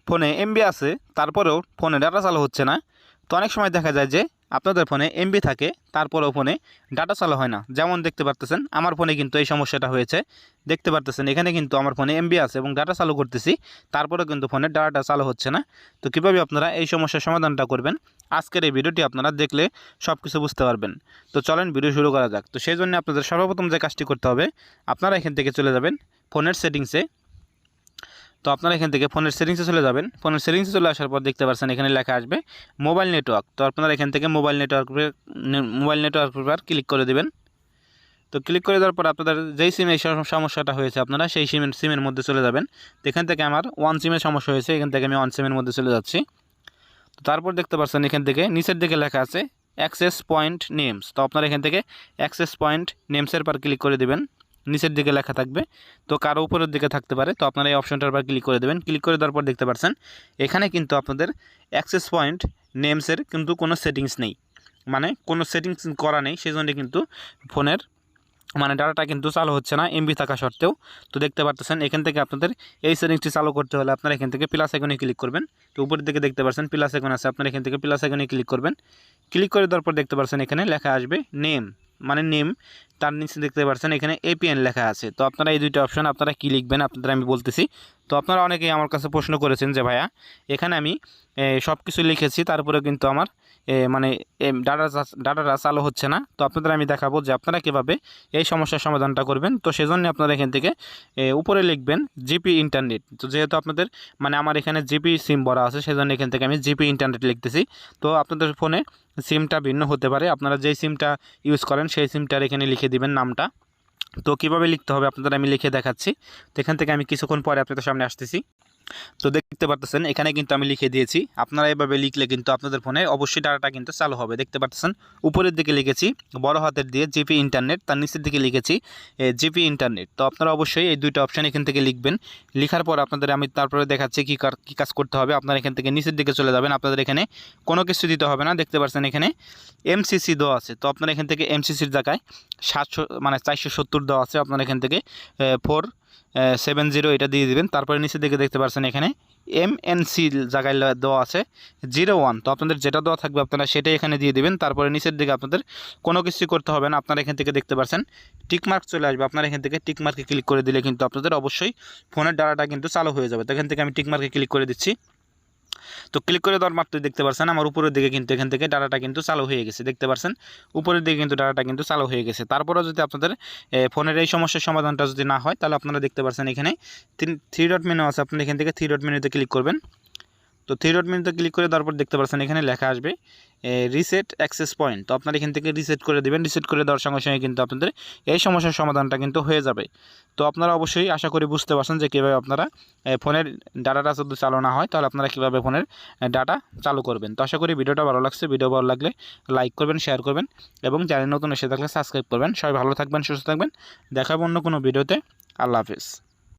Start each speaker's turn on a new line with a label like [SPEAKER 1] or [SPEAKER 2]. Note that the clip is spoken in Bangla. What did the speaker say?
[SPEAKER 1] ফোনে এমবি আছে তারপরেও ফোনে ডাটা চালু হচ্ছে না। তো অনেক সময় দেখা যায় যে আপনাদের ফোনে এমবি থাকে তারপরেও ফোনে ডাটা চালু হয় না। যেমন দেখতে পারতেছেন আমার ফোনে কিন্তু এই সমস্যাটা হয়েছে। দেখতে পারতেছেন এখানে কিন্তু আমার ফোনে এমবি আছে এবং ডাটা চালু করতেছি, তারপরেও কিন্তু ফোনের ডাটাটা চালু হচ্ছে না। তো কীভাবে আপনারা এই সমস্যার সমাধানটা করবেন আজকের এই ভিডিওটি আপনারা দেখলে সব কিছু বুঝতে পারবেন। তো চলেন ভিডিও শুরু করা যাক। তো সেই জন্য আপনাদের সর্বপ্রথম যে কাজটি করতে হবে, আপনারা এখান থেকে চলে যাবেন ফোনের সেটিংসে। তো আপনারা এখান থেকে ফোনের সেটিংসে চলে যাবেন। ফোনের সেটিংসে চলে আসার পর দেখতে পাচ্ছেন এখানে লেখা আসবে মোবাইল নেটওয়ার্ক। তো আপনারা এখান থেকে মোবাইল নেটওয়ার্কের ক্লিক করে দেবেন। তো ক্লিক করে দেওয়ার পর আপনাদের যেই সিমে সমস্যাটা হয়েছে আপনারা সেই সিমের মধ্যে চলে যাবেন। তো এখান থেকে আমার ওয়ান সিমের সমস্যা হয়েছে, এখান থেকে আমি ওয়ান সিমের মধ্যে চলে যাচ্ছি। তো তারপর দেখতে পাচ্ছেন এখান থেকে নিচের দিকে লেখা আছে অ্যাক্সেস পয়েন্ট নেমস। তো আপনারা এখান থেকে অ্যাক্সেস পয়েন্ট নেমসের পর ক্লিক করে দেবেন। নিচের দিকে লেখা থাকবে, তো কারো উপরের দিকে থাকতে পারে। তো আপনারা এই অপশনটার পর ক্লিক করে দেবেন। ক্লিক করে দেওয়ার পর দেখতে পাচ্ছেন এখানে কিন্তু আপনাদের অ্যাক্সেস পয়েন্ট নেমসের কিন্তু কোনো সেটিংস নেই, মানে কোনো সেটিংস করা নেই। সেই জন্য কিন্তু ফোনের ডাটাটা কিন্তু চালু হচ্ছে না এমবি থাকা সত্ত্বেও। তো দেখতে পাচ্ছেন এখান থেকে আপনাদের এই সেটিংসটি চালু করতে হলে আপনারা এখান থেকে প্লাস আইকনে ক্লিক করবেন। তো উপরের দিকে দেখতে পাচ্ছেন প্লাস আইকন আছে, আপনারা এখান থেকে প্লাস আইকনে ক্লিক করবেন। ক্লিক করে দেওয়ার পর দেখতে পাচ্ছেন এখানে লেখা আসবে নেম, নেম, তার নিচে দেখতে পাচ্ছেন এখানে এপিএন লেখা আছে। তো আপনারা এই দুইটা অপশন আপনারা কি লিখবেন আপনাদের আমি বলতেছি। তো আপনারা অনেকেই আমার কাছে প্রশ্ন করেছেন যে ভাইয়া এখানে আমি সব কিছু লিখেছি তারপরে কিন্তু আমার ডাটাটা চালু হচ্ছে না। তো আপনাদের আমি দেখাবো যে আপনারা কীভাবে এই সমস্যার সমাধানটা করবেন। তো সেজন্য আপনারা এখান থেকে উপরে লিখবেন জিপি ইন্টারনেট। তো যেহেতু আপনাদের আমার এখানে জিপি সিম ভরা আছে সেজন্য এখান থেকে আমি জিপি ইন্টারনেট লিখতেছি। তো আপনাদের ফোনে সিমটা ভিন্ন হতে পারে, আপনারা যেই সিমটা ইউজ করেন সেই সিমটার এখানে লিখে দিবেন নামটা। তো কীভাবে লিখতে হবে আপনাদের আমি লিখে দেখাচ্ছি। তো এখান থেকে আমি কিছুক্ষণ পরে আপনাদের সামনে আসতেছি। তো দেখতে পাচ্ছেন এখানে কিন্তু আমি লিখে দিয়েছি। আপনারা এভাবে লিখলে কিন্তু আপনাদের ফোনে অবশ্যই ডাটাটা কিন্তু চালু হবে। দেখতে পাচ্ছেন উপরের দিকে লিখেছি বড় হাতের দিয়ে জিপি ইন্টারনেট, তার নিচের দিকে লিখেছি জিপি ইন্টারনেট। তো আপনারা অবশ্যই এই দুইটা অপশান এখান থেকে লিখবেন। লেখার পর আপনাদের আমি তারপরে দেখাচ্ছি কী কাজ করতে হবে। আপনারা এখান থেকে নিচের দিকে চলে যাবেন, আপনাদের এখানে কোনো কিছু দিতে হবে না। দেখতে পাচ্ছেন এখানে এমসিসি দেওয়া আছে। তো আপনারা এখান থেকে এমসিসির জায়গায় 470 দেওয়া আছে, আপনারা এখান থেকে 470 এটা দিয়ে দিবেন। তারপরে নিচের দিকে দেখতে পাচ্ছেন এখানে এমএনসি জায়গায় দেওয়া আছে 01। তো আপনাদের যেটা দেওয়া থাকবে আপনারা সেটাই এখানে দিয়ে দিবেন। তারপরে নিচের দিকে আপনাদের কোনো কিছু করতে হবে না। আপনারা এখান থেকে দেখতে পাচ্ছেন টিকমার্ক চলে আসবে, আপনারা এখান থেকে টিকমার্কে ক্লিক করে দিলে কিন্তু আপনাদের অবশ্যই ফোনের ডাটাটা কিন্তু চালু হয়ে যাবে। তো এখান থেকে আমি টিকমার্কে ক্লিক করে দিচ্ছি। তো ক্লিক করে দেওয়ার মাত্রই দেখতে পাচ্ছেন আমার উপরের দিকে কিন্তু এখান থেকে ডাটাটা কিন্তু চালু হয়ে গেছে। দেখতে পাচ্ছেন উপরের দিকে কিন্তু ডাটাটা কিন্তু চালু হয়ে গেছে। তারপরেও যদি আপনাদের ফোনের এই সমস্যার সমাধানটা যদি না হয় তাহলে আপনারা দেখতে পাচ্ছেন এখানে থ্রি ডট মেনু আছে, আপনারা এখান থেকে থ্রি ডট মেনুতে ক্লিক করবেন। তো থ্রি ডট মেনুতে ক্লিক করে দেওয়ার পর দেখতে পাচ্ছেন এখানে লেখা আসবে রিসেট অ্যাক্সেস পয়েন্ট। তো আপনারা এখান থেকে রিসেট করে দেবেন। রিসেট করে দেওয়ার সঙ্গে সঙ্গে কিন্তু আপনাদের এই সমস্যার সমাধানটা কিন্তু হয়ে যাবে। তো আপনারা অবশ্যই আশা করি বুঝতে পারছেন যে কীভাবে আপনারা ফোনের ডাটাটা যদি চালু না হয় তাহলে আপনারা কীভাবে ফোনের ডাটা চালু করবেন। তো আশা করি ভিডিওটা ভালো লাগছে। ভিডিও ভালো লাগলে লাইক করবেন, শেয়ার করবেন এবং চ্যানেল নতুন এসে থাকলে সাবস্ক্রাইব করবেন। সবাই ভালো থাকবেন, সুস্থ থাকবেন। দেখাবো অন্য কোনো ভিডিওতে। আল্লাহ হাফেজ।